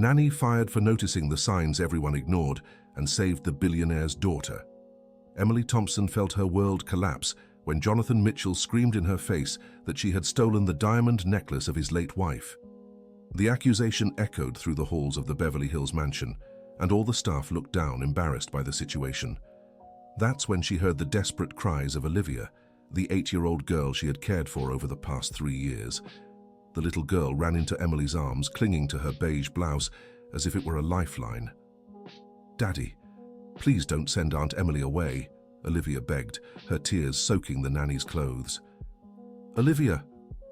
Nanny fired for noticing the signs everyone ignored and saved the billionaire's daughter. Emily Thompson felt her world collapse when Jonathan Mitchell screamed in her face that she had stolen the diamond necklace of his late wife. The accusation echoed through the halls of the Beverly Hills mansion, and all the staff looked down, embarrassed by the situation. That's when she heard the desperate cries of Olivia, the 8-year-old girl she had cared for over the past 3 years. The little girl ran into Emily's arms, clinging to her beige blouse as if it were a lifeline. "Daddy, please don't send Aunt Emily away," Olivia begged, her tears soaking the nanny's clothes. "Olivia,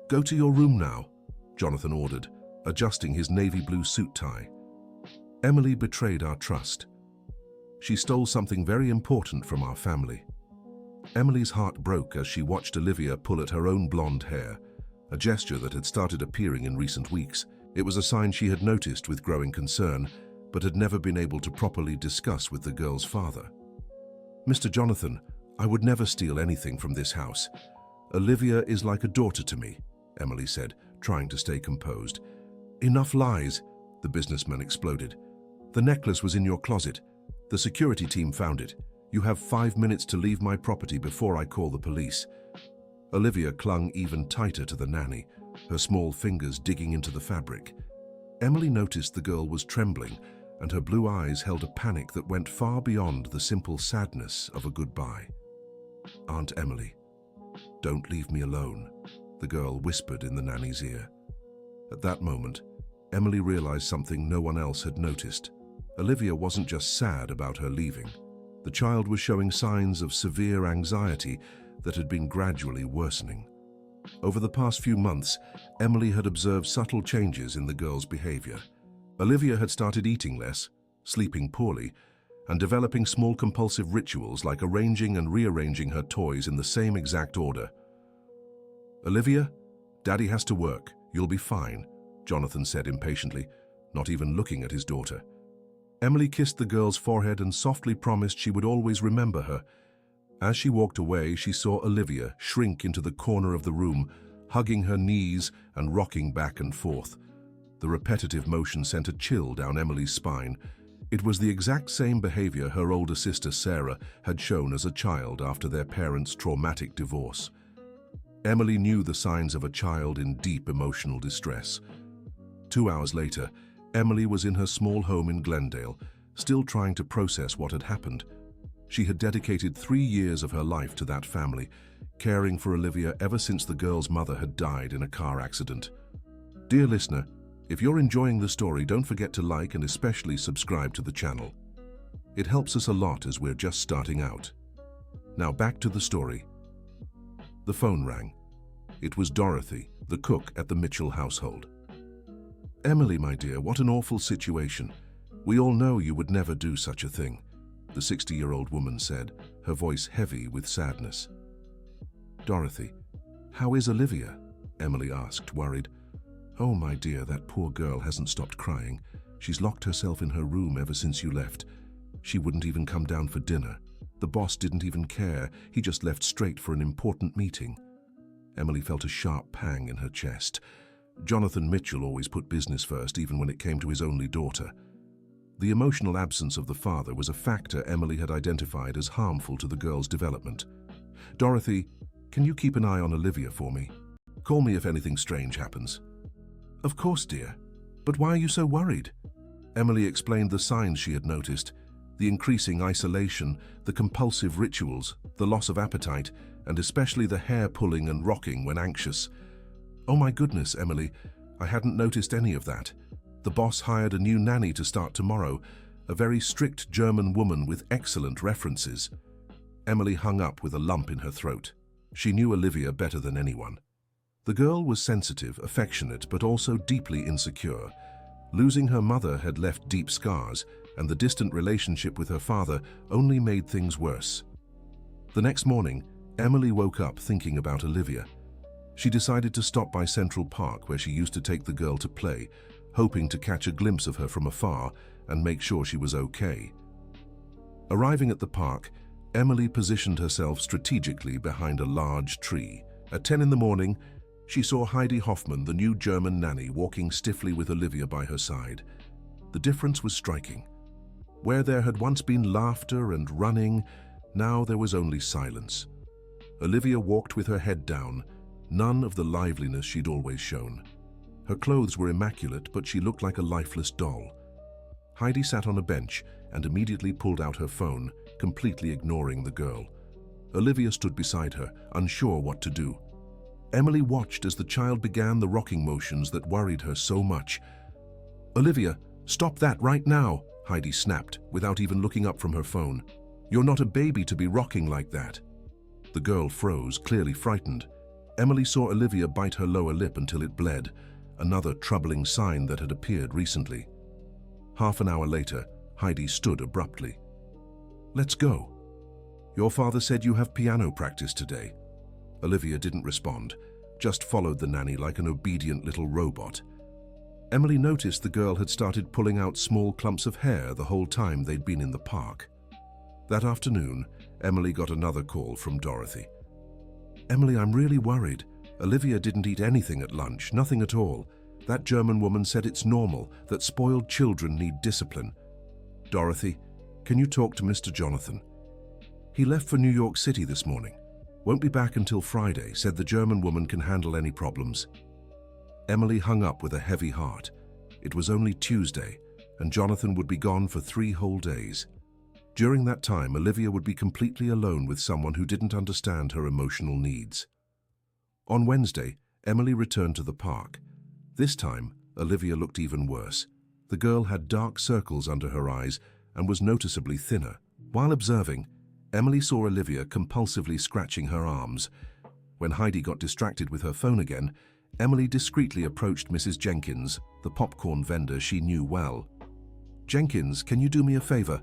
go to your room now," Jonathan ordered, adjusting his navy blue suit tie. "Emily betrayed our trust. She stole something very important from our family." Emily's heart broke as she watched Olivia pull at her own blonde hair, a gesture that had started appearing in recent weeks. It was a sign she had noticed with growing concern, but had never been able to properly discuss with the girl's father. "Mr. Jonathan, I would never steal anything from this house. Olivia is like a daughter to me," Emily said, trying to stay composed. "Enough lies," the businessman exploded. "The necklace was in your closet. The security team found it. You have 5 minutes to leave my property before I call the police." Olivia clung even tighter to the nanny, her small fingers digging into the fabric. Emily noticed the girl was trembling, and her blue eyes held a panic that went far beyond the simple sadness of a goodbye. "Aunt Emily, don't leave me alone," the girl whispered in the nanny's ear. At that moment, Emily realized something no one else had noticed. Olivia wasn't just sad about her leaving. The child was showing signs of severe anxiety that had been gradually worsening. Over the past few months, Emily had observed subtle changes in the girl's behavior. Olivia had started eating less, sleeping poorly, and developing small compulsive rituals like arranging and rearranging her toys in the same exact order. "Olivia, Daddy has to work. You'll be fine," Jonathan said impatiently, not even looking at his daughter. Emily kissed the girl's forehead and softly promised she would always remember her. As she walked away, she saw Olivia shrink into the corner of the room, hugging her knees and rocking back and forth. The repetitive motion sent a chill down Emily's spine. It was the exact same behavior her older sister Sarah had shown as a child after their parents' traumatic divorce. Emily knew the signs of a child in deep emotional distress. 2 hours later, Emily was in her small home in Glendale, still trying to process what had happened. She had dedicated 3 years of her life to that family, caring for Olivia ever since the girl's mother had died in a car accident. Dear listener, if you're enjoying the story, don't forget to like and especially subscribe to the channel. It helps us a lot as we're just starting out. Now back to the story. The phone rang. It was Dorothy, the cook at the Mitchell household. "Emily, my dear, what an awful situation. We all know you would never do such a thing," the 60-year-old woman said, her voice heavy with sadness. "Dorothy, how is Olivia?" Emily asked, worried. "Oh, my dear, that poor girl hasn't stopped crying. She's locked herself in her room ever since you left. She wouldn't even come down for dinner. The boss didn't even care. He just left straight for an important meeting." Emily felt a sharp pang in her chest. Jonathan Mitchell always put business first, even when it came to his only daughter. The emotional absence of the father was a factor Emily had identified as harmful to the girl's development. "Dorothy, can you keep an eye on Olivia for me? Call me if anything strange happens." "Of course, dear. But why are you so worried?" Emily explained the signs she had noticed: the increasing isolation, the compulsive rituals, the loss of appetite, and especially the hair pulling and rocking when anxious. "Oh my goodness, Emily, I hadn't noticed any of that. The boss hired a new nanny to start tomorrow, a very strict German woman with excellent references." Emily hung up with a lump in her throat. She knew Olivia better than anyone. The girl was sensitive, affectionate, but also deeply insecure. Losing her mother had left deep scars, and the distant relationship with her father only made things worse. The next morning, Emily woke up thinking about Olivia. She decided to stop by Central Park, where she used to take the girl to play, hoping to catch a glimpse of her from afar and make sure she was okay. Arriving at the park, Emily positioned herself strategically behind a large tree. At 10 in the morning, she saw Heidi Hoffman, the new German nanny, walking stiffly with Olivia by her side. The difference was striking. Where there had once been laughter and running, now there was only silence. Olivia walked with her head down, none of the liveliness she'd always shown. Her clothes were immaculate, but she looked like a lifeless doll. Heidi sat on a bench and immediately pulled out her phone, completely ignoring the girl. Olivia stood beside her, unsure what to do. Emily watched as the child began the rocking motions that worried her so much. "Olivia, stop that right now," Heidi snapped, without even looking up from her phone. "You're not a baby to be rocking like that." The girl froze, clearly frightened. Emily saw Olivia bite her lower lip until it bled, another troubling sign that had appeared recently. Half an hour later, Heidi stood abruptly. "Let's go. Your father said you have piano practice today." Olivia didn't respond, just followed the nanny like an obedient little robot. Emily noticed the girl had started pulling out small clumps of hair the whole time they'd been in the park. That afternoon, Emily got another call from Dorothy. "Emily, I'm really worried. Olivia didn't eat anything at lunch, nothing at all. That German woman said it's normal, that spoiled children need discipline. Dorothy, can you talk to Mr. Jonathan? He left for New York City this morning. Won't be back until Friday, said the German woman can handle any problems." Emily hung up with a heavy heart. It was only Tuesday, and Jonathan would be gone for 3 whole days. During that time, Olivia would be completely alone with someone who didn't understand her emotional needs. On Wednesday, Emily returned to the park. This time, Olivia looked even worse. The girl had dark circles under her eyes and was noticeably thinner. While observing, Emily saw Olivia compulsively scratching her arms. When Heidi got distracted with her phone again, Emily discreetly approached Mrs. Jenkins, the popcorn vendor she knew well. "Jenkins, can you do me a favor?"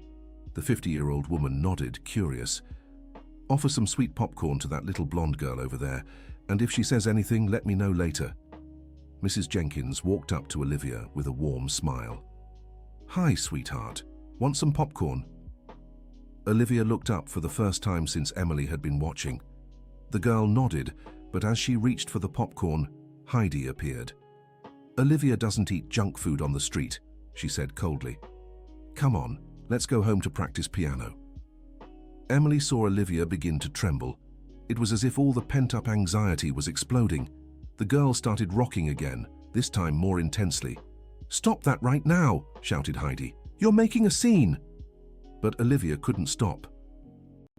The 50-year-old woman nodded, curious. "Offer some sweet popcorn to that little blonde girl over there, and if she says anything, let me know later." Mrs. Jenkins walked up to Olivia with a warm smile. "Hi, sweetheart. Want some popcorn?" Olivia looked up for the first time since Emily had been watching. The girl nodded, but as she reached for the popcorn, Heidi appeared. "Olivia doesn't eat junk food on the street," she said coldly. "Come on, let's go home to practice piano." Emily saw Olivia begin to tremble. It was as if all the pent-up anxiety was exploding. The girl started rocking again, this time more intensely. "Stop that right now," shouted Heidi. "You're making a scene." But Olivia couldn't stop.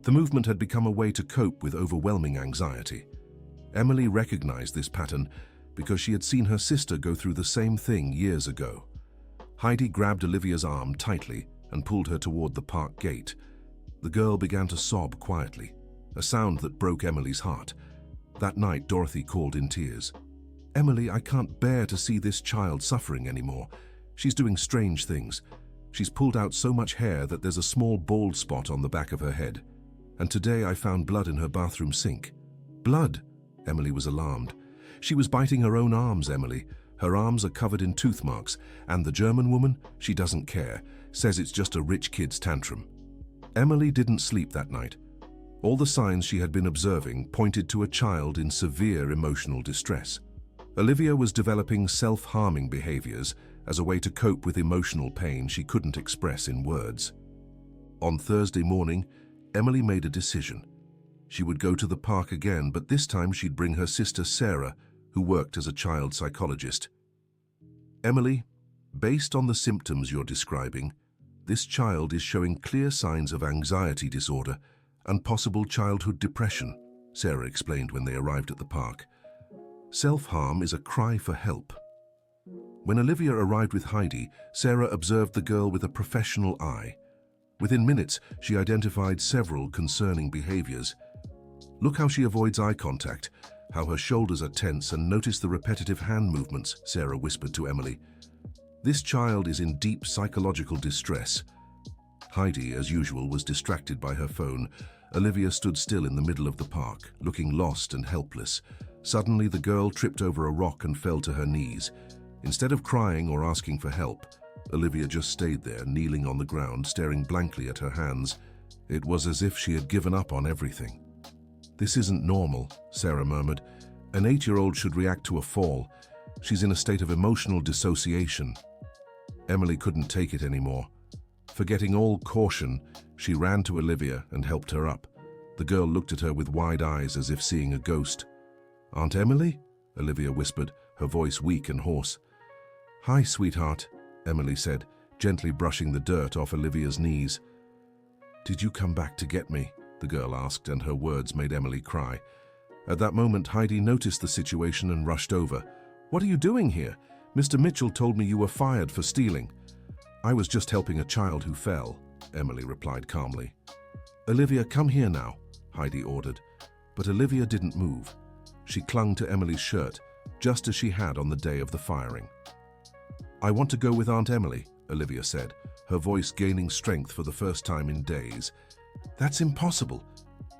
The movement had become a way to cope with overwhelming anxiety. Emily recognized this pattern because she had seen her sister go through the same thing years ago. Heidi grabbed Olivia's arm tightly and pulled her toward the park gate. The girl began to sob quietly, a sound that broke Emily's heart. That night, Dorothy called in tears. "Emily, I can't bear to see this child suffering anymore. She's doing strange things. She's pulled out so much hair that there's a small bald spot on the back of her head. And today I found blood in her bathroom sink." "Blood?" Emily was alarmed. "She was biting her own arms, Emily. Her arms are covered in tooth marks, and the German woman, she doesn't care, says it's just a rich kid's tantrum." Emily didn't sleep that night. All the signs she had been observing pointed to a child in severe emotional distress. Olivia was developing self-harming behaviors as a way to cope with emotional pain she couldn't express in words. On Thursday morning, Emily made a decision. She would go to the park again, but this time she'd bring her sister Sarah, who worked as a child psychologist. "Emily, based on the symptoms you're describing, this child is showing clear signs of anxiety disorder and possible childhood depression," Sarah explained when they arrived at the park. "Self-harm is a cry for help." When Olivia arrived with Heidi, Sarah observed the girl with a professional eye. Within minutes, she identified several concerning behaviors. "Look how she avoids eye contact, how her shoulders are tense, and notice the repetitive hand movements," Sarah whispered to Emily. "This child is in deep psychological distress." Heidi, as usual, was distracted by her phone. Olivia stood still in the middle of the park, looking lost and helpless. Suddenly, the girl tripped over a rock and fell to her knees. Instead of crying or asking for help, Olivia just stayed there, kneeling on the ground, staring blankly at her hands. It was as if she had given up on everything. "This isn't normal," Sarah murmured. "An 8-year-old should react to a fall. She's in a state of emotional dissociation." Emily couldn't take it anymore. Forgetting all caution, she ran to Olivia and helped her up. The girl looked at her with wide eyes as if seeing a ghost. "Aunt Emily?" Olivia whispered, her voice weak and hoarse. "Hi, sweetheart," Emily said, gently brushing the dirt off Olivia's knees. "Did you come back to get me?" the girl asked, and her words made Emily cry. At that moment, Heidi noticed the situation and rushed over. "What are you doing here? Mr. Mitchell told me you were fired for stealing." "I was just helping a child who fell," Emily replied calmly. "Olivia, come here now," Heidi ordered. But Olivia didn't move. She clung to Emily's shirt, just as she had on the day of the firing. "I want to go with Aunt Emily," Olivia said, her voice gaining strength for the first time in days. "That's impossible.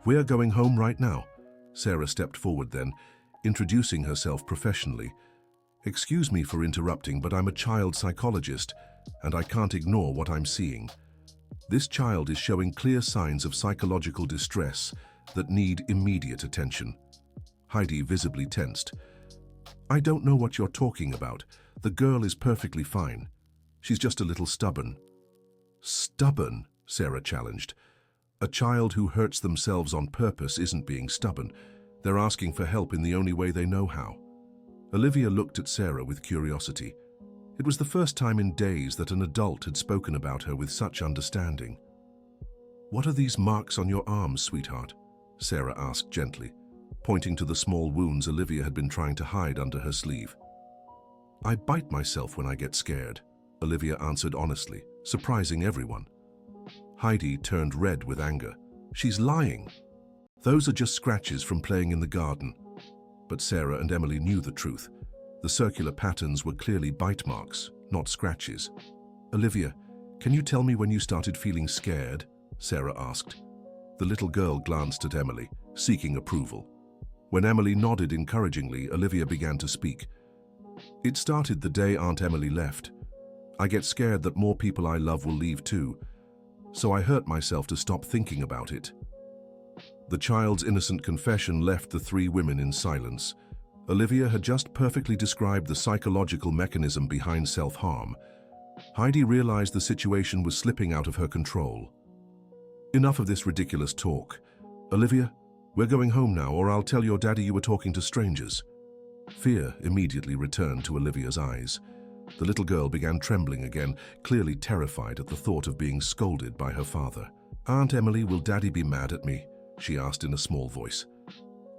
We're going home right now." Sarah stepped forward then, introducing herself professionally. "Excuse me for interrupting, but I'm a child psychologist, and I can't ignore what I'm seeing. This child is showing clear signs of psychological distress that need immediate attention." Heidi visibly tensed. "I don't know what you're talking about. The girl is perfectly fine. She's just a little stubborn." "Stubborn?" Sarah challenged. "A child who hurts themselves on purpose isn't being stubborn. They're asking for help in the only way they know how." Olivia looked at Sarah with curiosity. It was the first time in days that an adult had spoken about her with such understanding. "What are these marks on your arms, sweetheart?" Sarah asked gently, pointing to the small wounds Olivia had been trying to hide under her sleeve. "I bite myself when I get scared," Olivia answered honestly, surprising everyone. Heidi turned red with anger. "She's lying. Those are just scratches from playing in the garden." But Sarah and Emily knew the truth. The circular patterns were clearly bite marks, not scratches. "Olivia, can you tell me when you started feeling scared?" Sarah asked. The little girl glanced at Emily, seeking approval. When Emily nodded encouragingly, Olivia began to speak. "It started the day Aunt Emily left. I get scared that more people I love will leave too, so I hurt myself to stop thinking about it." The child's innocent confession left the three women in silence. Olivia had just perfectly described the psychological mechanism behind self-harm. Heidi realized the situation was slipping out of her control. "Enough of this ridiculous talk. Olivia, we're going home now, or I'll tell your daddy you were talking to strangers." Fear immediately returned to Olivia's eyes. The little girl began trembling again, clearly terrified at the thought of being scolded by her father. "Aunt Emily, will Daddy be mad at me?" she asked in a small voice.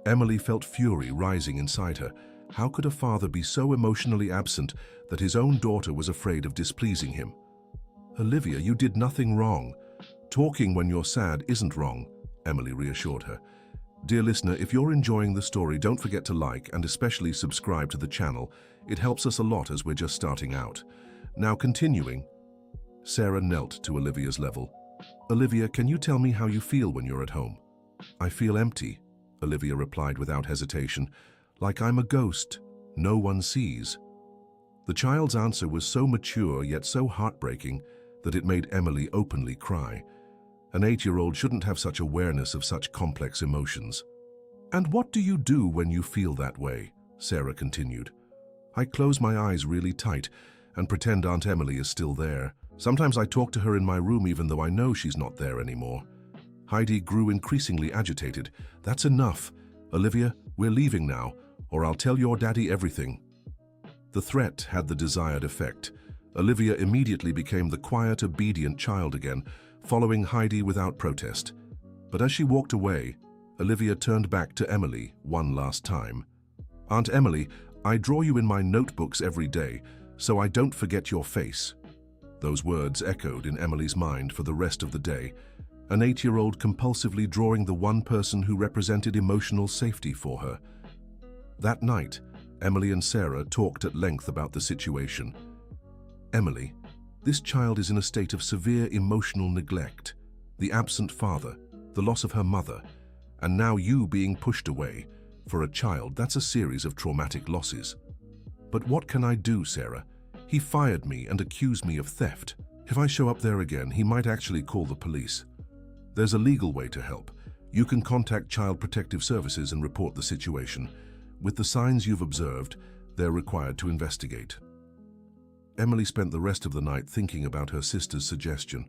Emily felt fury rising inside her. How could a father be so emotionally absent that his own daughter was afraid of displeasing him? "Olivia, you did nothing wrong. Talking when you're sad isn't wrong," Emily reassured her. Dear listener, if you're enjoying the story, don't forget to like and especially subscribe to the channel. It helps us a lot as we're just starting out. Now continuing, Sarah knelt to Olivia's level. "Olivia, can you tell me how you feel when you're at home?" "I feel empty," Olivia replied without hesitation. "Like I'm a ghost. No one sees." The child's answer was so mature yet so heartbreaking that it made Emily openly cry. An 8-year-old shouldn't have such awareness of such complex emotions. "And what do you do when you feel that way?" Sarah continued. "I close my eyes really tight and pretend Aunt Emily is still there. Sometimes I talk to her in my room even though I know she's not there anymore." Heidi grew increasingly agitated. "That's enough. Olivia, we're leaving now, or I'll tell your daddy everything." The threat had the desired effect. Olivia immediately became the quiet, obedient child again, following Heidi without protest. But as she walked away, Olivia turned back to Emily one last time. "Aunt Emily, I draw you in my notebooks every day, so I don't forget your face." Those words echoed in Emily's mind for the rest of the day, an 8-year-old compulsively drawing the one person who represented emotional safety for her. That night, Emily and Sarah talked at length about the situation. "Emily, this child is in a state of severe emotional neglect. The absent father, the loss of her mother, and now you being pushed away. For a child, that's a series of traumatic losses." "But what can I do, Sarah? He fired me and accused me of theft. If I show up there again, he might actually call the police." "There's a legal way to help. You can contact Child Protective Services and report the situation. With the signs you've observed, they're required to investigate." Emily spent the rest of the night thinking about her sister's suggestion.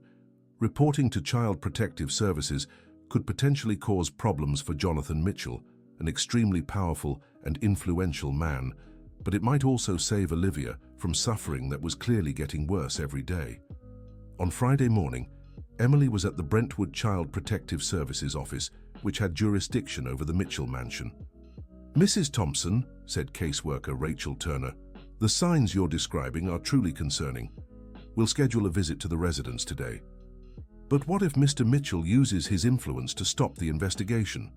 Reporting to Child Protective Services could potentially cause problems for Jonathan Mitchell, an extremely powerful and influential man, but it might also save Olivia from suffering that was clearly getting worse every day. On Friday morning, Emily was at the Brentwood Child Protective Services office, which had jurisdiction over the Mitchell mansion. "Mrs. Thompson," said caseworker Rachel Turner, "the signs you're describing are truly concerning. We'll schedule a visit to the residence today. But what if Mr. Mitchell uses his influence to stop the investigation?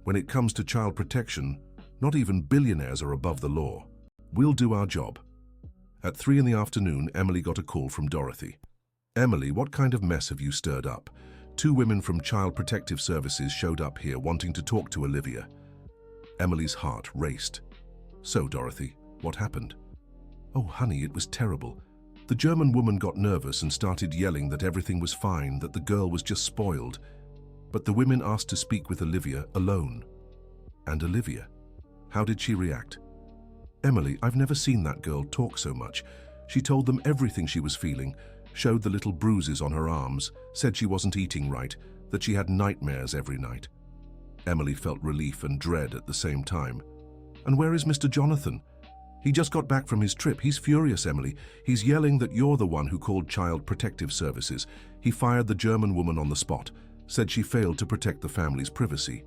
When it comes to child protection, not even billionaires are above the law. We'll do our job." At 3 in the afternoon, Emily got a call from Dorothy. "Emily, what kind of mess have you stirred up? 2 women from Child Protective Services showed up here wanting to talk to Olivia." Emily's heart raced. "So, Dorothy, what happened?" "Oh, honey, it was terrible. The German woman got nervous and started yelling that everything was fine, that the girl was just spoiled. But the women asked to speak with Olivia alone." "And Olivia? How did she react?" "Emily, I've never seen that girl talk so much. She told them everything she was feeling, showed the little bruises on her arms, said she wasn't eating right, that she had nightmares every night." Emily felt relief and dread at the same time. "And where is Mr. Jonathan? He just got back from his trip. He's furious, Emily. He's yelling that you're the one who called Child Protective Services. He fired the German woman on the spot, said she failed to protect the family's privacy."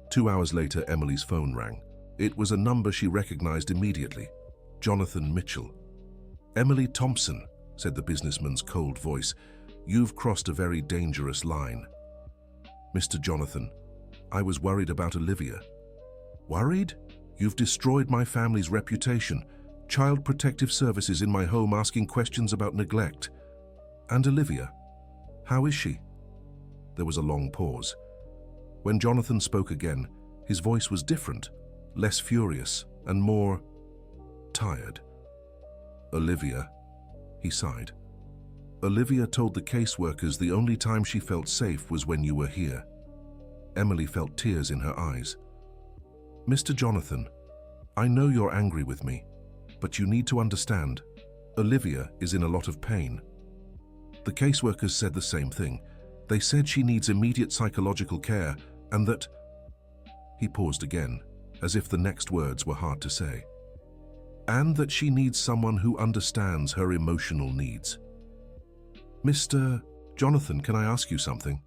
2 hours later, Emily's phone rang. It was a number she recognized immediately. Jonathan Mitchell. "Emily Thompson," said the businessman's cold voice, "you've crossed a very dangerous line." "Mr. Jonathan, I was worried about Olivia." "Worried? You've destroyed my family's reputation. Child Protective Services in my home asking questions about neglect. And Olivia, how is she?" There was a long pause. When Jonathan spoke again, his voice was different, less furious and more tired. "Olivia," he sighed. "Olivia told the caseworkers the only time she felt safe was when you were here." Emily felt tears in her eyes. "Mr. Jonathan, I know you're angry with me, but you need to understand, Olivia is in a lot of pain." The caseworkers said the same thing. They said she needs immediate psychological care and that... He paused again, as if the next words were hard to say. "And that she needs someone who understands her emotional needs." "Mr. Jonathan, can I ask you something?"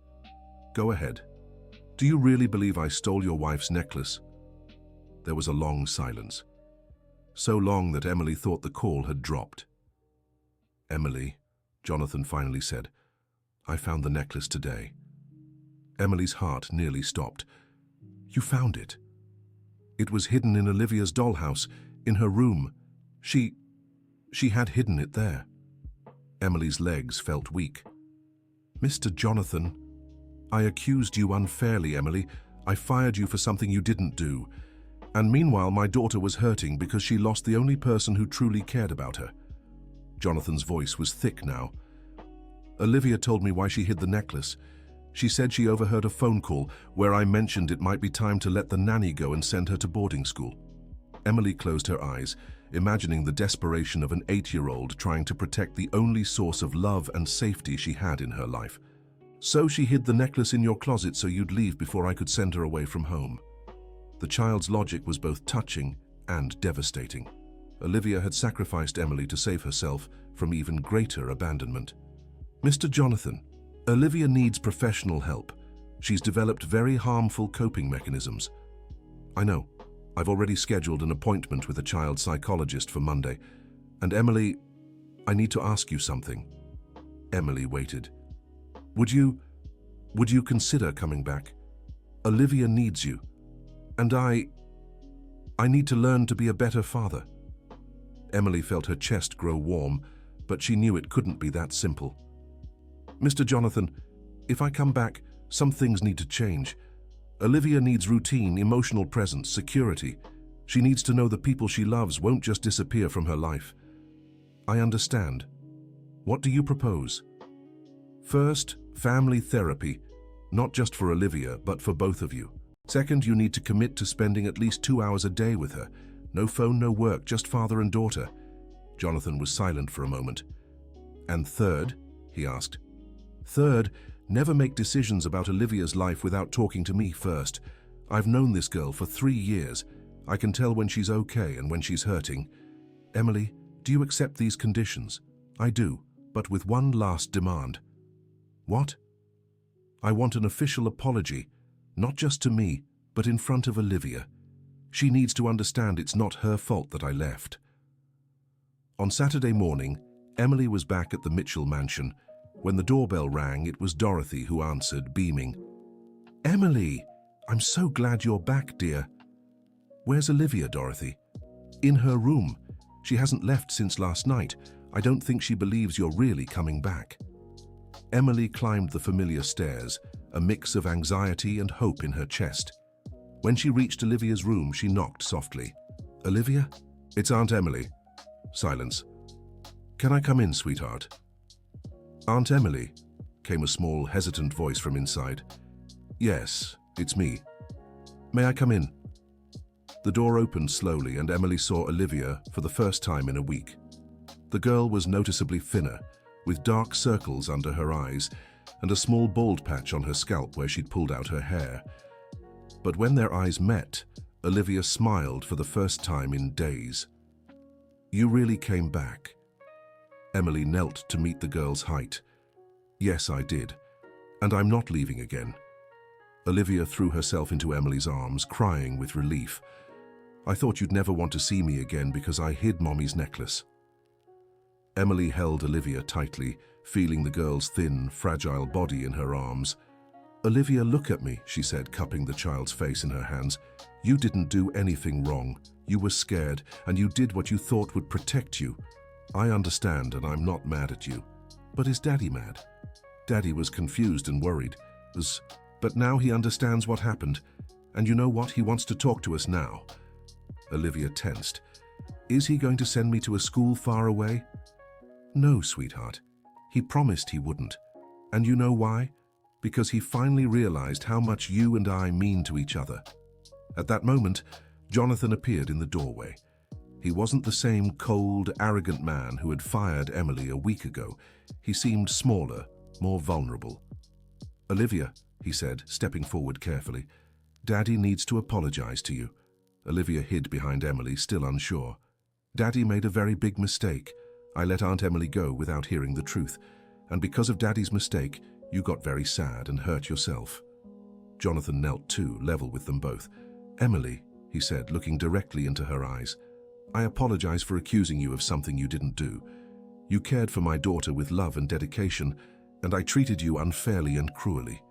"Go ahead. Do you really believe I stole your wife's necklace?" There was a long silence. So long that Emily thought the call had dropped. "Emily," Jonathan finally said, "I found the necklace today." Emily's heart nearly stopped. "You found it?" "It was hidden in Olivia's dollhouse, in her room. She had hidden it there." Emily's legs felt weak. "Mr. Jonathan, I accused you unfairly, Emily. I fired you for something you didn't do. And meanwhile, my daughter was hurting because she lost the only person who truly cared about her." Jonathan's voice was thick now. "Olivia told me why she hid the necklace. She said she overheard a phone call where I mentioned it might be time to let the nanny go and send her to boarding school." Emily closed her eyes, imagining the desperation of an 8-year-old trying to protect the only source of love and safety she had in her life. "So she hid the necklace in your closet so you'd leave before I could send her away from home." The child's logic was both touching and devastating. Olivia had sacrificed Emily to save herself from even greater abandonment. "Mr. Jonathan, Olivia needs professional help. She's developed very harmful coping mechanisms." "I know. I've already scheduled an appointment with a child psychologist for Monday. And Emily, I need to ask you something." Emily waited. Would you consider coming back? Olivia needs you. And I need to learn to be a better father." Emily felt her chest grow warm, but she knew it couldn't be that simple. "Mr. Jonathan, if I come back, some things need to change. Olivia needs routine, emotional presence, security. She needs to know the people she loves won't just disappear from her life." "I understand. What do you propose?" "First, family therapy, not just for Olivia, but for both of you. Second, you need to commit to spending at least 2 hours a day with her. No phone, no work, just father and daughter. Jonathan was silent for a moment. "And third?" he asked. "Third, never make decisions about Olivia's life without talking to me first. I've known this girl for 3 years. I can tell when she's okay and when she's hurting. Emily, do you accept these conditions?" "I do, but with one last demand." "What?" "I want an official apology, not just to me, but in front of Olivia. She needs to understand it's not her fault that I left." On Saturday morning, Emily was back at the Mitchell mansion. When the doorbell rang, it was Dorothy who answered, beaming. "Emily, I'm so glad you're back, dear." "Where's Olivia, Dorothy?" "In her room. She hasn't left since last night. I don't think she believes you're really coming back." Emily climbed the familiar stairs, a mix of anxiety and hope in her chest. When she reached Olivia's room, she knocked softly. "Olivia? It's Aunt Emily." Silence. "Can I come in, sweetheart?" "Aunt Emily," came a small, hesitant voice from inside. "Yes, it's me. May I come in?" The door opened slowly and Emily saw Olivia for the first time in a week. The girl was noticeably thinner, with dark circles under her eyes and a small bald patch on her scalp where she'd pulled out her hair. But when their eyes met, Olivia smiled for the first time in days. "You really came back." Emily knelt to meet the girl's height. "Yes, I did. And I'm not leaving again." Olivia threw herself into Emily's arms, crying with relief. "I thought you'd never want to see me again because I hid Mommy's necklace." Emily held Olivia tightly, feeling the girl's thin, fragile body in her arms. "Olivia, look at me," she said, cupping the child's face in her hands. "You didn't do anything wrong. You were scared, and you did what you thought would protect you. I understand, and I'm not mad at you. But is Daddy mad?" Daddy was confused and worried. But now he understands what happened. And you know what? He wants to talk to us now." Olivia tensed. "Is he going to send me to a school far away?" "No, sweetheart. He promised he wouldn't. And you know why? Because he finally realized how much you and I mean to each other." At that moment, Jonathan appeared in the doorway. He wasn't the same cold, arrogant man who had fired Emily a week ago. He seemed smaller, more vulnerable. "Olivia," he said, stepping forward carefully, "Daddy needs to apologize to you." Olivia hid behind Emily, still unsure. "Daddy made a very big mistake. I let Aunt Emily go without hearing the truth. And because of Daddy's mistake, you got very sad and hurt yourself." Jonathan knelt too, level with them both. "Emily," he said, looking directly into her eyes, "I apologize for accusing you of something you didn't do. You cared for my daughter with love and dedication, and I treated you unfairly and cruelly."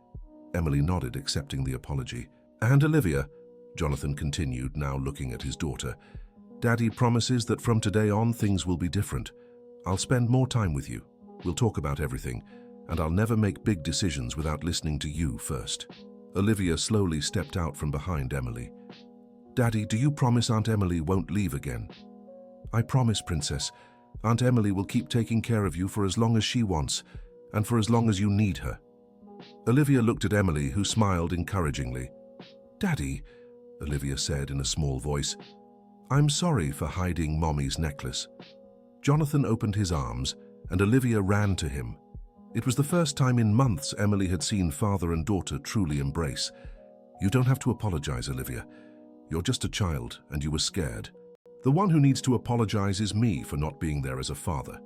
Emily nodded, accepting the apology. "And Olivia," Jonathan continued, now looking at his daughter, "Daddy promises that from today on things will be different. I'll spend more time with you. We'll talk about everything, and I'll never make big decisions without listening to you first." Olivia slowly stepped out from behind Emily. "Daddy, do you promise Aunt Emily won't leave again?" "I promise, Princess. Aunt Emily will keep taking care of you for as long as she wants, and for as long as you need her." Olivia looked at Emily, who smiled encouragingly. "Daddy," Olivia said in a small voice, "I'm sorry for hiding Mommy's necklace." Jonathan opened his arms, and Olivia ran to him. It was the first time in months Emily had seen father and daughter truly embrace. "You don't have to apologize, Olivia. You're just a child, and you were scared. The one who needs to apologize is me for not being there as a father."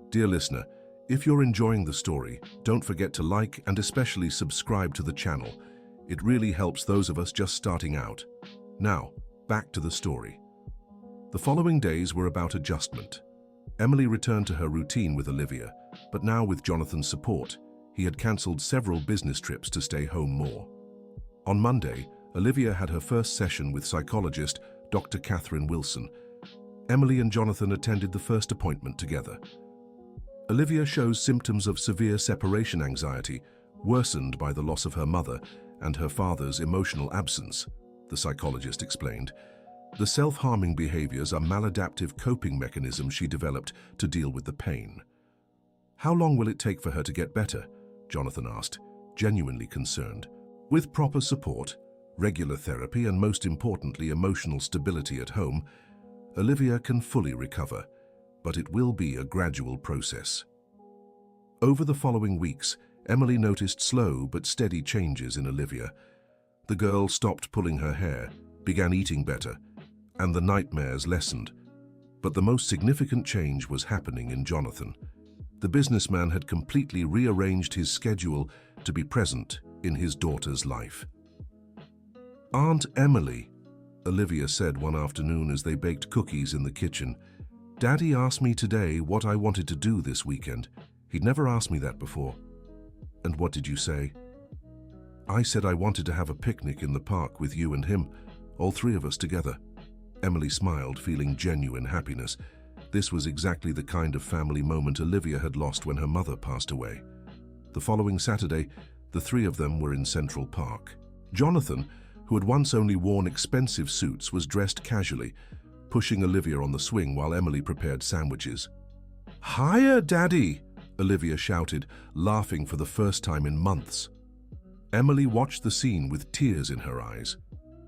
Dear listener, if you're enjoying the story, don't forget to like and especially subscribe to the channel. It really helps those of us just starting out. Now, back to the story. The following days were about adjustment. Emily returned to her routine with Olivia, but now with Jonathan's support, he had cancelled several business trips to stay home more. On Monday, Olivia had her first session with psychologist Dr. Catherine Wilson. Emily and Jonathan attended the first appointment together. Olivia shows symptoms of severe separation anxiety, worsened by the loss of her mother and her father's emotional absence, the psychologist explained. The self-harming behaviors are maladaptive coping mechanisms she developed to deal with the pain. "How long will it take for her to get better?" Jonathan asked, genuinely concerned. "With proper support, regular therapy, and most importantly, emotional stability at home, Olivia can fully recover. but it will be a gradual process. Over the following weeks, Emily noticed slow but steady changes in Olivia. The girl stopped pulling her hair, began eating better, and the nightmares lessened. But the most significant change was happening in Jonathan. The businessman had completely rearranged his schedule to be present in his daughter's life. "Aunt Emily," Olivia said one afternoon as they baked cookies in the kitchen, "Daddy asked me today what I wanted to do this weekend. He'd never asked me that before." "And what did you say?" "I said I wanted to have a picnic in the park with you and him, all three of us together." Emily smiled, feeling genuine happiness. This was exactly the kind of family moment Olivia had lost when her mother passed away. The following Saturday, the three of them were in Central Park. Jonathan, who had once only worn expensive suits, was dressed casually, pushing Olivia on the swing while Emily prepared sandwiches. "Hiya, Daddy!" Olivia shouted, laughing for the first time in months. Emily watched the scene with tears in her eyes.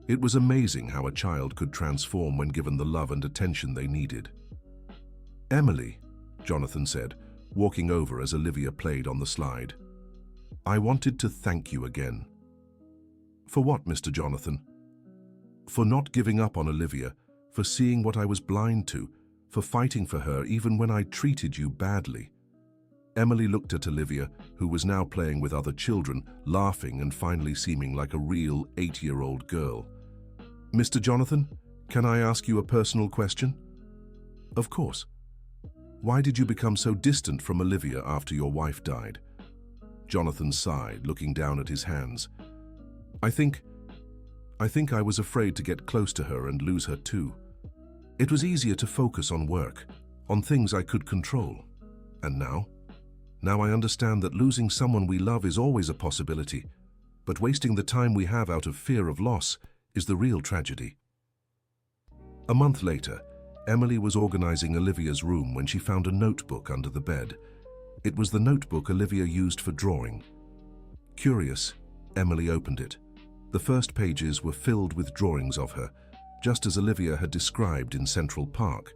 It was amazing how a child could transform when given the love and attention they needed. "Emily," Jonathan said, walking over as Olivia played on the slide, "I wanted to thank you again." "For what, Mr. Jonathan?" "For not giving up on Olivia, for seeing what I was blind to, for fighting for her even when I treated you badly." Emily looked at Olivia, who was now playing with other children, laughing and finally seeming like a real 8-year-old girl. "Mr. Jonathan, can I ask you a personal question?" "Of course." "Why did you become so distant from Olivia after your wife died?" Jonathan sighed, looking down at his hands. I think I was afraid to get close to her and lose her too. It was easier to focus on work, on things I could control. And now? Now I understand that losing someone we love is always a possibility, but wasting the time we have out of fear of loss is the real tragedy." A month later, Emily was organizing Olivia's room when she found a notebook under the bed. It was the notebook Olivia used for drawing. Curious, Emily opened it. The first pages were filled with drawings of her, just as Olivia had described in Central Park.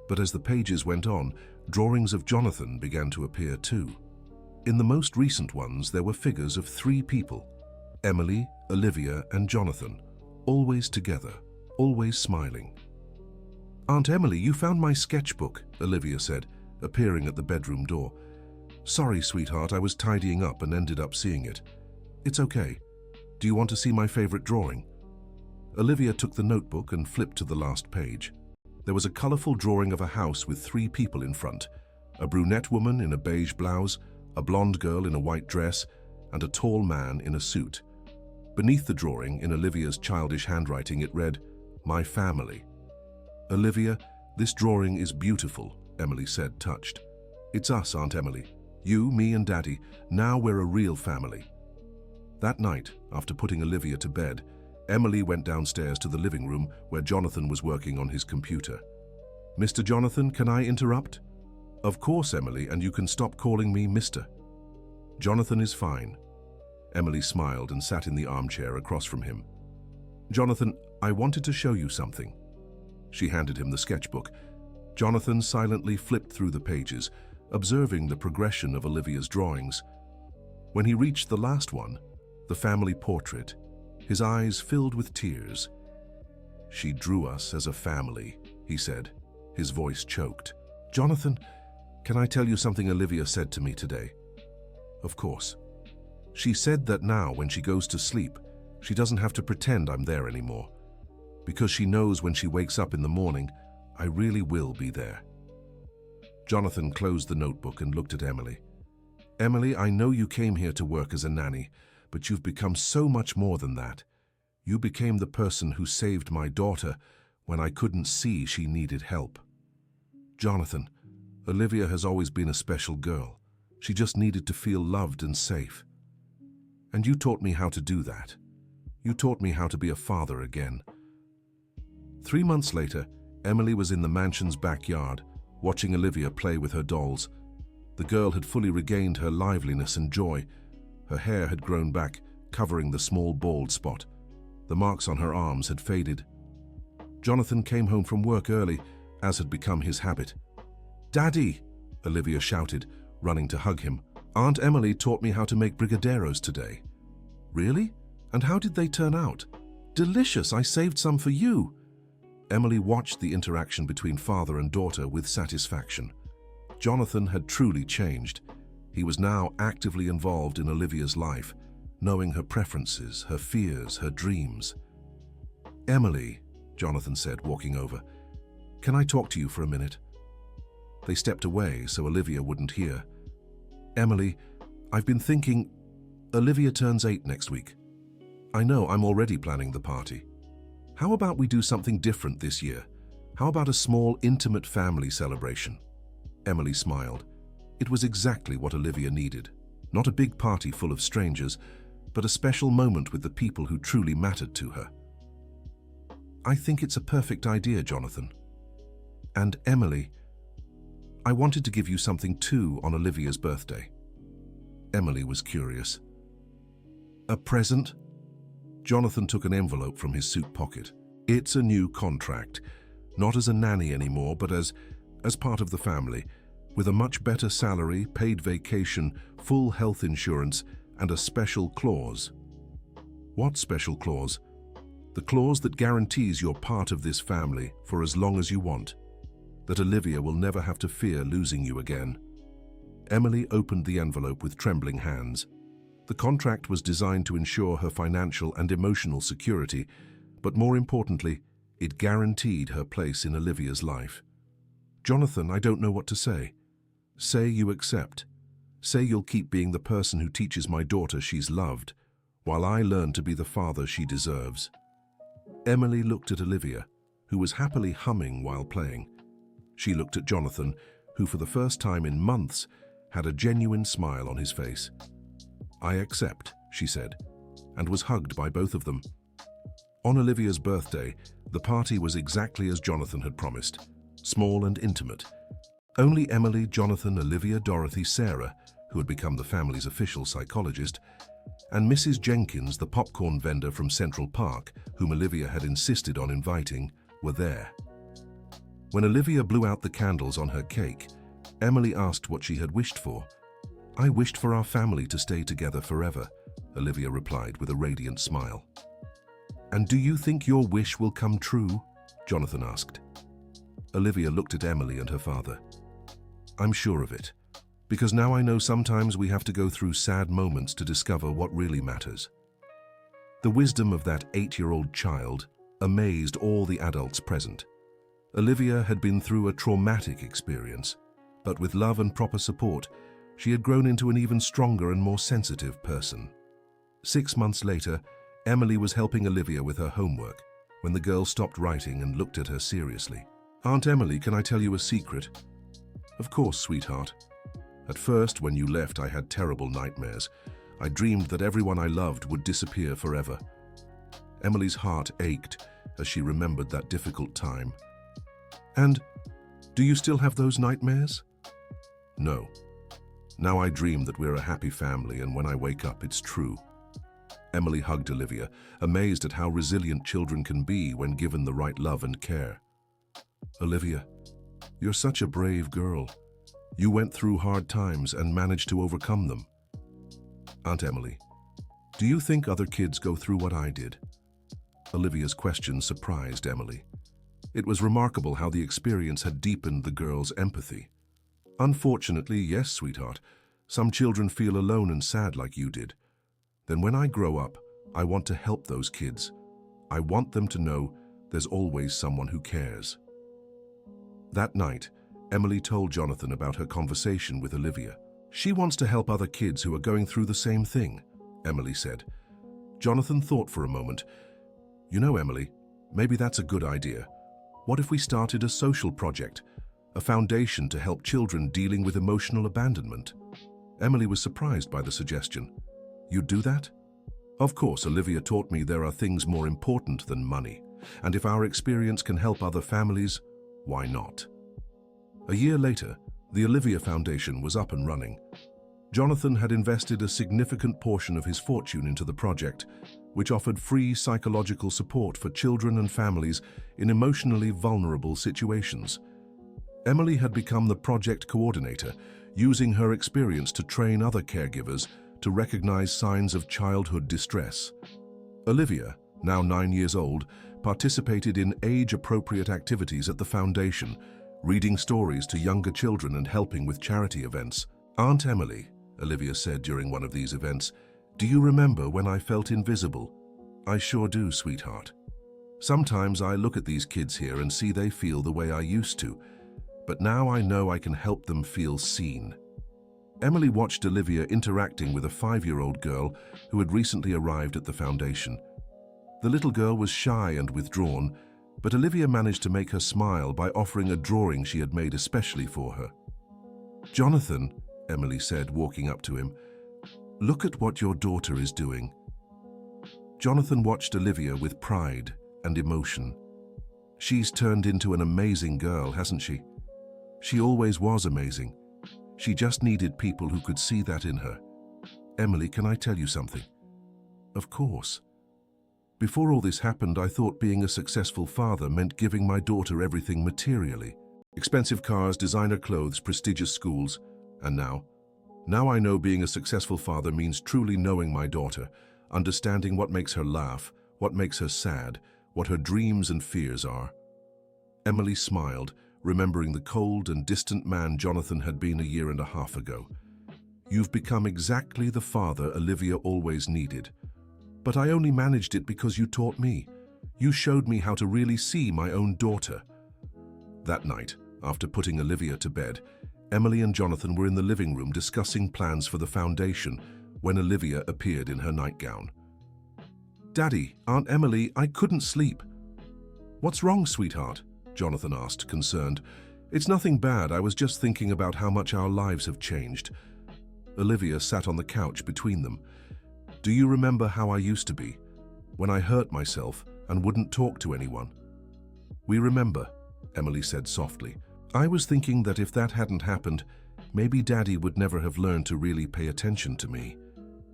But as the pages went on, drawings of Jonathan began to appear too. In the most recent ones, there were figures of 3 people: Emily, Olivia, and Jonathan, always together, always smiling. "Aunt Emily, you found my sketchbook," Olivia said, appearing at the bedroom door. "Sorry, sweetheart, I was tidying up and ended up seeing it. It's okay. Do you want to see my favorite drawing?" Olivia took the notebook and flipped to the last page. There was a colorful drawing of a house with 3 people in front: a brunette woman in a beige blouse, a blonde girl in a white dress, and a tall man in a suit. Beneath the drawing, in Olivia's childish handwriting, it read, "My family." "Olivia, this drawing is beautiful," Emily said, touched. "It's us, Aunt Emily. You, me, and Daddy. Now we're a real family." That night, after putting Olivia to bed, Emily went downstairs to the living room where Jonathan was working on his computer. "Mr. Jonathan, can I interrupt?" "Of course, Emily, and you can stop calling me Mr." "Jonathan is fine." Emily smiled and sat in the armchair across from him. "Jonathan, I wanted to show you something." She handed him the sketchbook. Jonathan silently flipped through the pages, observing the progression of Olivia's drawings. When he reached the last one, the family portrait, his eyes filled with tears. "She drew us as a family," he said, his voice choked. "Jonathan, can I tell you something Olivia said to me today?" "Of course." "She said that now, when she goes to sleep, she doesn't have to pretend I'm there anymore. Because she knows when she wakes up in the morning, I really will be there." Jonathan closed the notebook and looked at Emily. "Emily, I know you came here to work as a nanny, but you've become so much more than that. You became the person who saved my daughter when I couldn't see she needed help." "Jonathan, Olivia has always been a special girl. She just needed to feel loved and safe. And you taught me how to do that. You taught me how to be a father again." 3 months later, Emily was in the mansion's backyard, watching Olivia play with her dolls. The girl had fully regained her liveliness and joy. Her hair had grown back, covering the small bald spot. The marks on her arms had faded. Jonathan came home from work early, as had become his habit. "Daddy!" Olivia shouted, running to hug him. "Aunt Emily taught me how to make brigadeiros today." "Really? And how did they turn out?" "Delicious! I saved some for you." Emily watched the interaction between father and daughter with satisfaction. Jonathan had truly changed. He was now actively involved in Olivia's life, knowing her preferences, her fears, her dreams. "Emily," Jonathan said, walking over, "can I talk to you for a minute?" They stepped away so Olivia wouldn't hear. "Emily, I've been thinking, Olivia turns 8 next week. I know I'm already planning the party. How about we do something different this year? How about a small, intimate family celebration?" Emily smiled. It was exactly what Olivia needed. Not a big party full of strangers, but a special moment with the people who truly mattered to her. "I think it's a perfect idea, Jonathan. And Emily, I wanted to give you something too on Olivia's birthday." Emily was curious. "A present?" Jonathan took an envelope from his suit pocket. "It's a new contract, not as a nanny anymore, but as part of the family, with a much better salary, paid vacation, full health insurance, and a special clause." "What special clause?" "The clause that guarantees you're part of this family for as long as you want. That Olivia will never have to fear losing you again." Emily opened the envelope with trembling hands. The contract was designed to ensure her financial and emotional security, but more importantly, it guaranteed her place in Olivia's life. "Jonathan, I don't know what to say." "Say you accept. Say you'll keep being the person who teaches my daughter she's loved, while I learn to be the father she deserves." Emily looked at Olivia, who was happily humming while playing. She looked at Jonathan, who for the first time in months had a genuine smile on his face. "I accept," she said, and was hugged by both of them. On Olivia's birthday, the party was exactly as Jonathan had promised, small and intimate. Only Emily, Jonathan, Olivia, Dorothy, Sarah, who had become the family's official psychologist, and Mrs. Jenkins, the popcorn vendor from Central Park, whom Olivia had insisted on inviting, were there. When Olivia blew out the candles on her cake, Emily asked what she had wished for. "I wished for our family to stay together forever," Olivia replied with a radiant smile. "And do you think your wish will come true?" Jonathan asked. Olivia looked at Emily and her father. "I'm sure of it, because now I know sometimes we have to go through sad moments to discover what really matters." The wisdom of that 8-year-old child amazed all the adults present. Olivia had been through a traumatic experience, but with love and proper support, she had grown into an even stronger and more sensitive person. 6 months later, Emily was helping Olivia with her homework when the girl stopped writing and looked at her seriously. "Aunt Emily, can I tell you a secret?" "Of course, sweetheart." "At first, when you left, I had terrible nightmares. I dreamed that everyone I loved would disappear forever." Emily's heart ached as she remembered that difficult time. "And do you still have those nightmares?" "No. Now I dream that we're a happy family, and when I wake up, it's true." Emily hugged Olivia, amazed at how resilient children can be when given the right love and care. "Olivia, you're such a brave girl. You went through hard times and managed to overcome them." "Aunt Emily, do you think other kids go through what I did?" Olivia's question surprised Emily. It was remarkable how the experience had deepened the girl's empathy. "Unfortunately, yes, sweetheart. Some children feel alone and sad like you did. Then when I grow up, I want to help those kids. I want them to know there's always someone who cares." That night, Emily told Jonathan about her conversation with Olivia. "She wants to help other kids who are going through the same thing," Emily said. Jonathan thought for a moment. "You know, Emily, maybe that's a good idea. What if we started a social project? A foundation to help children dealing with emotional abandonment?" Emily was surprised by the suggestion. "You'd do that?" "Of course, Olivia taught me there are things more important than money, and if our experience can help other families, why not?" A year later, the Olivia Foundation was up and running. Jonathan had invested a significant portion of his fortune into the project, which offered free psychological support for children and families in emotionally vulnerable situations. Emily had become the project coordinator, using her experience to train other caregivers to recognize signs of childhood distress. Olivia, now 9 years old, participated in age-appropriate activities at the foundation, reading stories to younger children and helping with charity events. "Aunt Emily," Olivia said during one of these events, "do you remember when I felt invisible?" "I sure do, sweetheart. Sometimes I look at these kids here and see they feel the way I used to, but now I know I can help them feel seen." Emily watched Olivia interacting with a 5-year-old girl who had recently arrived at the foundation. The little girl was shy and withdrawn, but Olivia managed to make her smile by offering a drawing she had made especially for her. "Jonathan," Emily said, walking up to him, "look at what your daughter is doing." Jonathan watched Olivia with pride and emotion. "She's turned into an amazing girl, hasn't she? She always was amazing. She just needed people who could see that in her. Emily, can I tell you something?" "Of course." "Before all this happened, I thought being a successful father meant giving my daughter everything materially. Expensive cars, designer clothes, prestigious schools. And now I know being a successful father means truly knowing my daughter, understanding what makes her laugh, what makes her sad, what her dreams and fears are." Emily smiled, remembering the cold and distant man Jonathan had been a year and a half ago. "You've become exactly the father Olivia always needed. But I only managed it because you taught me. You showed me how to really see my own daughter." That night, after putting Olivia to bed, Emily and Jonathan were in the living room discussing plans for the foundation when Olivia appeared in her nightgown. "Daddy, Aunt Emily, I couldn't sleep." "What's wrong, sweetheart?" Jonathan asked, concerned. "It's nothing bad, I was just thinking about how much our lives have changed." Olivia sat on the couch between them. "Do you remember how I used to be, when I hurt myself and wouldn't talk to anyone?" "We remember," Emily said softly. "I was thinking that if that hadn't happened, maybe Daddy would never have learned to really pay attention to me,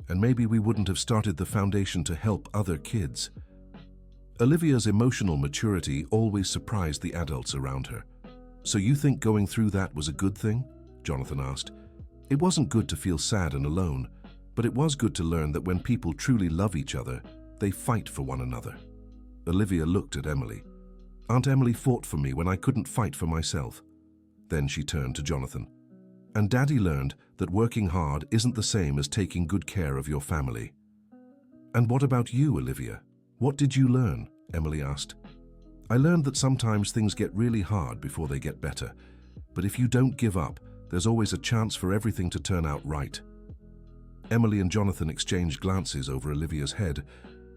and maybe we wouldn't have started the foundation to help other kids." Olivia's emotional maturity always surprised the adults around her. "So you think going through that was a good thing?" Jonathan asked. "It wasn't good to feel sad and alone, but it was good to learn that when people truly love each other, they fight for one another." Olivia looked at Emily. "Aunt Emily fought for me when I couldn't fight for myself." Then she turned to Jonathan. "And Daddy learned that working hard isn't the same as taking good care of your family." "And what about you, Olivia? What did you learn?" Emily asked. "I learned that sometimes things get really hard before they get better, but if you don't give up, there's always a chance for everything to turn out right." Emily and Jonathan exchanged glances over Olivia's head,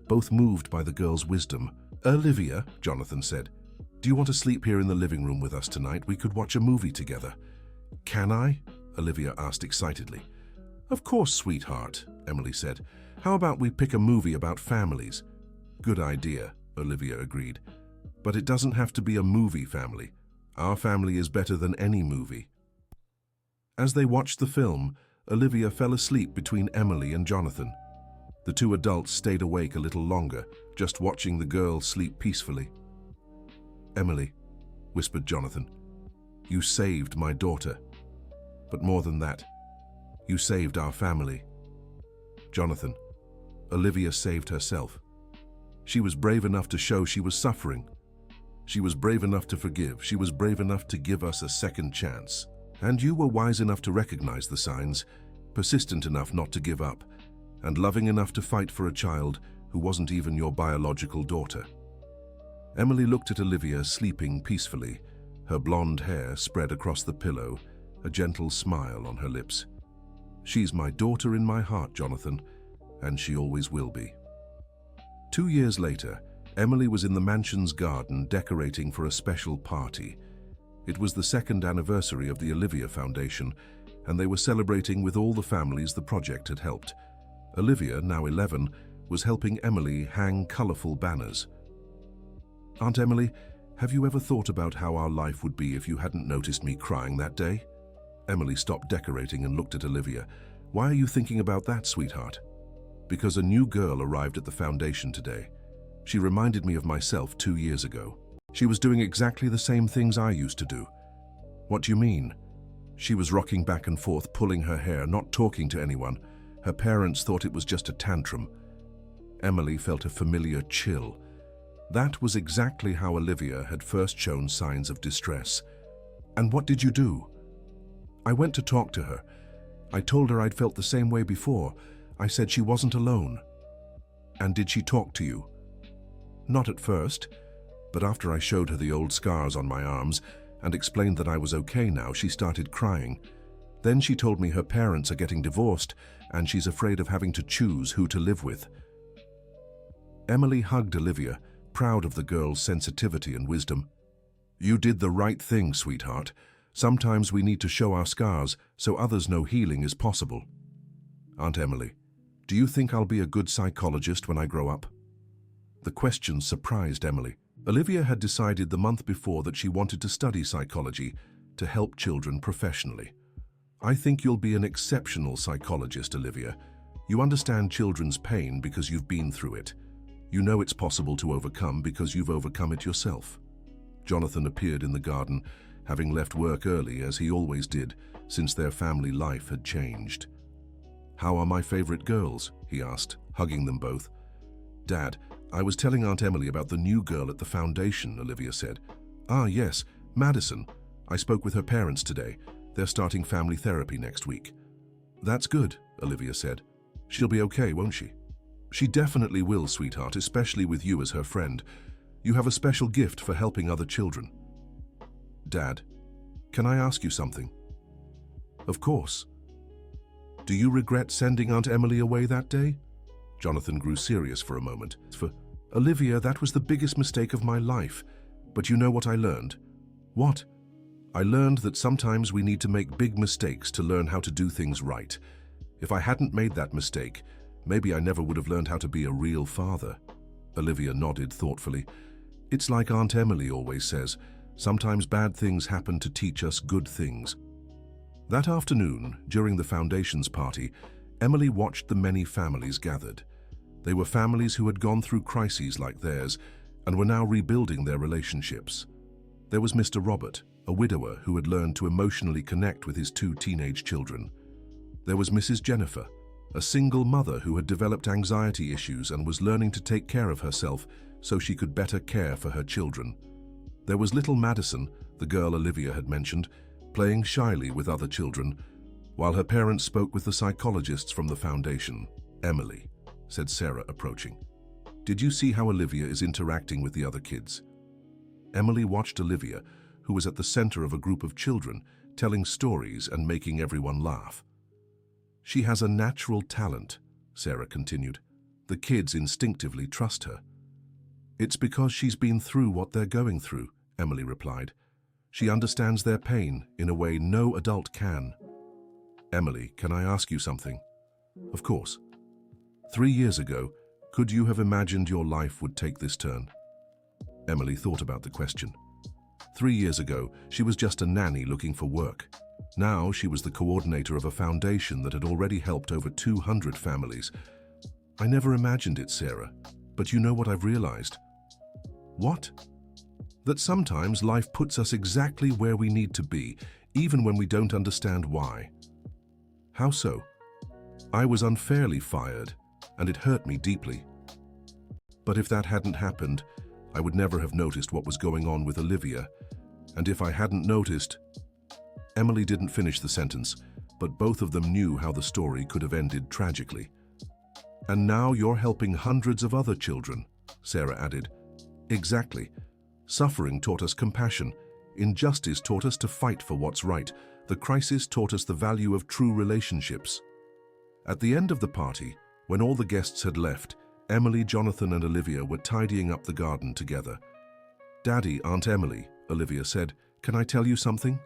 both moved by the girl's wisdom. "Olivia," Jonathan said, "do you want to sleep here in the living room with us tonight? We could watch a movie together." "Can I?" Olivia asked excitedly. "Of course, sweetheart," Emily said. "How about we pick a movie about families?" "Good idea," Olivia agreed. "But it doesn't have to be a movie family. Our family is better than any movie." As they watched the film, Olivia fell asleep between Emily and Jonathan. The two adults stayed awake a little longer, just watching the girl sleep peacefully. "Emily," whispered Jonathan, "you saved my daughter. But more than that, you saved our family." "Jonathan, Olivia saved herself. She was brave enough to show she was suffering. She was brave enough to forgive. She was brave enough to give us a second chance. And you were wise enough to recognize the signs, persistent enough not to give up, and loving enough to fight for a child who wasn't even your biological daughter." Emily looked at Olivia sleeping peacefully, her blonde hair spread across the pillow, a gentle smile on her lips. "She's my daughter in my heart, Jonathan, and she always will be." 2 years later, Emily was in the mansion's garden decorating for a special party. It was the 2nd anniversary of the Olivia Foundation, and they were celebrating with all the families the project had helped. Olivia, now 11, was helping Emily hang colorful banners. "Aunt Emily, have you ever thought about how our life would be if you hadn't noticed me crying that day?" Emily stopped decorating and looked at Olivia. "Why are you thinking about that, sweetheart?" "Because a new girl arrived at the foundation today. She reminded me of myself 2 years ago. She was doing exactly the same things I used to do. What do you mean? She was rocking back and forth, pulling her hair, not talking to anyone. Her parents thought it was just a tantrum. Emily felt a familiar chill. That was exactly how Olivia had first shown signs of distress. And what did you do? I went to talk to her. I told her I'd felt the same way before. I said she wasn't alone. And did she talk to you? Not at first, but after I showed her the old scars on my arms and explained that I was okay now, she started crying. Then she told me her parents are getting divorced and she's afraid of having to choose who to live with. Emily hugged Olivia, proud of the girl's sensitivity and wisdom. You did the right thing, sweetheart. Sometimes we need to show our scars so others know healing is possible. Aunt Emily, do you think I'll be a good psychologist when I grow up? The question surprised Emily. Olivia had decided the month before that she wanted to study psychology to help children professionally. I think you'll be an exceptional psychologist, Olivia. You understand children's pain because you've been through it. You know it's possible to overcome because you've overcome it yourself. Jonathan appeared in the garden, having left work early as he always did since their family life had changed. How are my favorite girls? He asked, hugging them both. Dad, I was telling Aunt Emily about the new girl at the foundation, Olivia said. Ah, yes, Madison. I spoke with her parents today. They're starting family therapy next week. That's good, Olivia said. She'll be okay, won't she? She definitely will, sweetheart, especially with you as her friend. You have a special gift for helping other children. Dad, can I ask you something? Of course. Do you regret sending Aunt Emily away that day? Jonathan grew serious for a moment. For Olivia, that was the biggest mistake of my life. But you know what I learned? What? I learned that sometimes we need to make big mistakes to learn how to do things right. If I hadn't made that mistake, maybe I never would have learned how to be a real father. Olivia nodded thoughtfully. It's like Aunt Emily always says, sometimes bad things happen to teach us good things. That afternoon, during the foundation's party, Emily watched the many families gathered. They were families who had gone through crises like theirs and were now rebuilding their relationships. There was Mr. Robert, a widower who had learned to emotionally connect with his 2 teenage children. There was Mrs. Jennifer, a single mother who had developed anxiety issues and was learning to take care of herself so she could better care for her children. There was little Madison, the girl Olivia had mentioned, playing shyly with other children, while her parents spoke with the psychologists from the foundation. Emily, said Sarah, approaching. Did you see how Olivia is interacting with the other kids? Emily watched Olivia, who was at the center of a group of children, telling stories and making everyone laugh. She has a natural talent, Sarah continued. The kids instinctively trust her. It's because she's been through what they're going through, Emily replied. She understands their pain in a way no adult can. Emily, can I ask you something? Of course. 3 years ago, could you have imagined your life would take this turn? Emily thought about the question. 3 years ago, she was just a nanny looking for work. Now she was the coordinator of a foundation that had already helped over 200 families. I never imagined it, Sarah, but you know what I've realized? What? That sometimes life puts us exactly where we need to be, even when we don't understand why. How so? I was unfairly fired, and it hurt me deeply. But if that hadn't happened, I would never have noticed what was going on with Olivia. And if I hadn't noticed... Emily didn't finish the sentence, but both of them knew how the story could have ended tragically. And now you're helping hundreds of other children, Sarah added. Exactly. Suffering taught us compassion. Injustice taught us to fight for what's right. The crisis taught us the value of true relationships. At the end of the party, when all the guests had left, Emily, Jonathan, and Olivia were tidying up the garden together. Daddy, Aunt Emily, Olivia said, can I tell you something?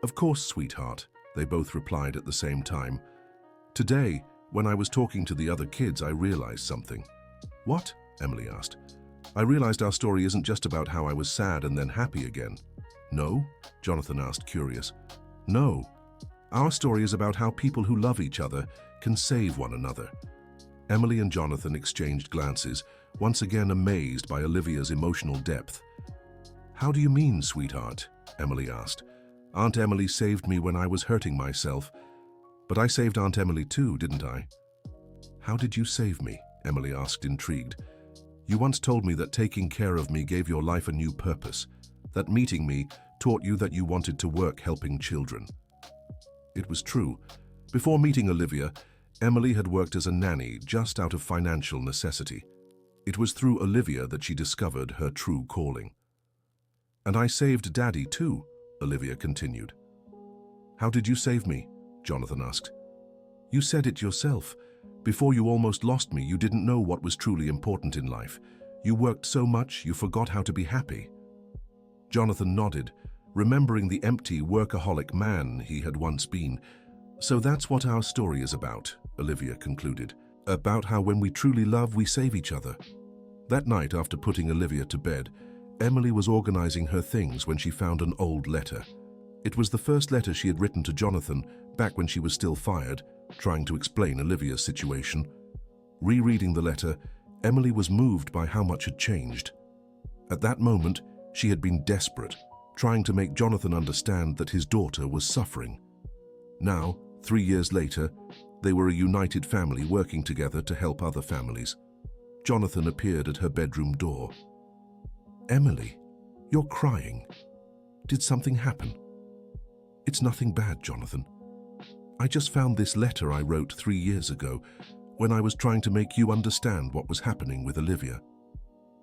Of course, sweetheart, they both replied at the same time. Today, when I was talking to the other kids, I realized something. What? Emily asked. I realized our story isn't just about how I was sad and then happy again. No? Jonathan asked, curious. No. Our story is about how people who love each other can save one another. Emily and Jonathan exchanged glances, once again amazed by Olivia's emotional depth. How do you mean, sweetheart? Emily asked. Aunt Emily saved me when I was hurting myself. But I saved Aunt Emily too, didn't I? How did you save me? Emily asked, intrigued. You once told me that taking care of me gave your life a new purpose, that meeting me taught you that you wanted to work helping children. It was true. Before meeting Olivia, Emily had worked as a nanny just out of financial necessity. It was through Olivia that she discovered her true calling. And I saved Daddy too, Olivia continued. How did you save me? Jonathan asked. You said it yourself. Before you almost lost me, you didn't know what was truly important in life. You worked so much, you forgot how to be happy. Jonathan nodded, remembering the empty, workaholic man he had once been. So that's what our story is about, Olivia concluded. About how when we truly love, we save each other. That night, after putting Olivia to bed, Emily was organizing her things when she found an old letter. It was the first letter she had written to Jonathan back when she was still fired, trying to explain Olivia's situation. Rereading the letter, Emily was moved by how much had changed. At that moment, she had been desperate, trying to make Jonathan understand that his daughter was suffering. Now, 3 years later, they were a united family working together to help other families. Jonathan appeared at her bedroom door. Emily, you're crying. Did something happen? It's nothing bad, Jonathan. I just found this letter I wrote 3 years ago when I was trying to make you understand what was happening with Olivia.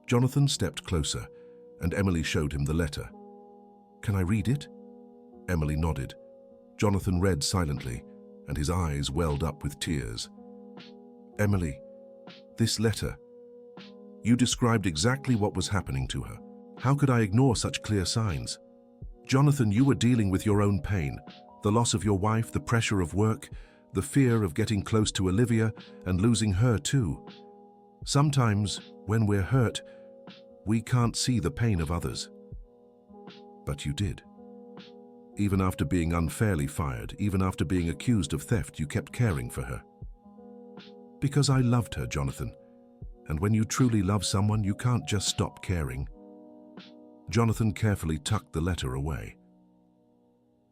Jonathan stepped closer, and Emily showed him the letter. Can I read it? Emily nodded. Jonathan read silently, and his eyes welled up with tears. Emily, this letter. You described exactly what was happening to her. How could I ignore such clear signs? Jonathan, you were dealing with your own pain, the loss of your wife, the pressure of work, the fear of getting close to Olivia and losing her too. Sometimes, when we're hurt, we can't see the pain of others. But you did. Even after being unfairly fired, even after being accused of theft, you kept caring for her. Because I loved her, Jonathan. And when you truly love someone, you can't just stop caring. Jonathan carefully tucked the letter away.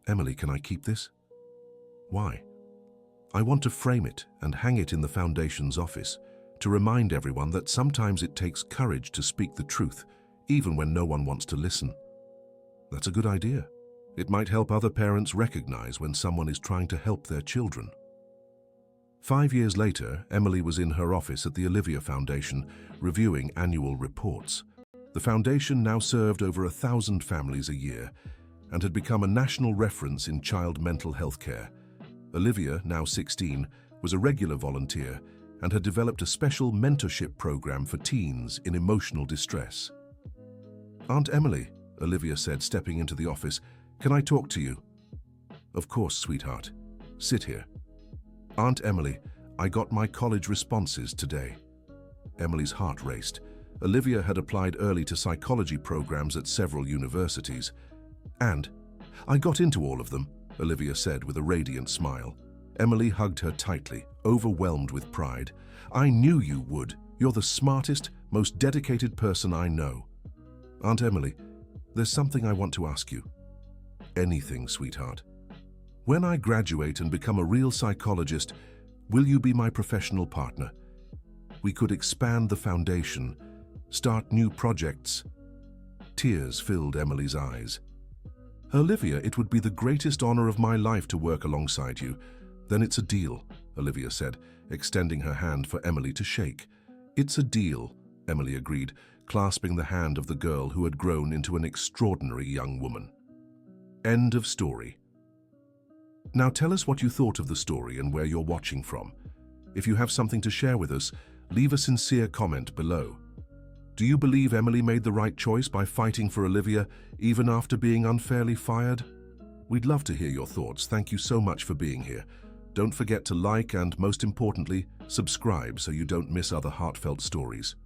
Emily, can I keep this? Why? I want to frame it and hang it in the Foundation's office to remind everyone that sometimes it takes courage to speak the truth, even when no one wants to listen. That's a good idea. It might help other parents recognize when someone is trying to help their children. 5 years later, Emily was in her office at the Olivia Foundation reviewing annual reports. The foundation now served over 1,000 families a year and had become a national reference in child mental health care. Olivia, now 16, was a regular volunteer and had developed a special mentorship program for teens in emotional distress. Aunt Emily, Olivia said, stepping into the office, can I talk to you? Of course, sweetheart. Sit here. Aunt Emily, I got my college responses today. Emily's heart raced. Olivia had applied early to psychology programs at several universities. And I got into all of them, Olivia said with a radiant smile. Emily hugged her tightly, overwhelmed with pride. I knew you would. You're the smartest, most dedicated person I know. Aunt Emily, there's something I want to ask you. Anything, sweetheart. When I graduate and become a real psychologist, will you be my professional partner? We could expand the foundation, start new projects. Tears filled Emily's eyes. Olivia, it would be the greatest honor of my life to work alongside you. Then it's a deal, Olivia said, extending her hand for Emily to shake. It's a deal, Emily agreed, clasping the hand of the girl who had grown into an extraordinary young woman. End of story. Now tell us what you thought of the story and where you're watching from. If you have something to share with us, leave a sincere comment below. Do you believe Emily made the right choice by fighting for Olivia even after being unfairly fired? We'd love to hear your thoughts. Thank you so much for being here. Don't forget to like and, most importantly, subscribe so you don't miss other heartfelt stories.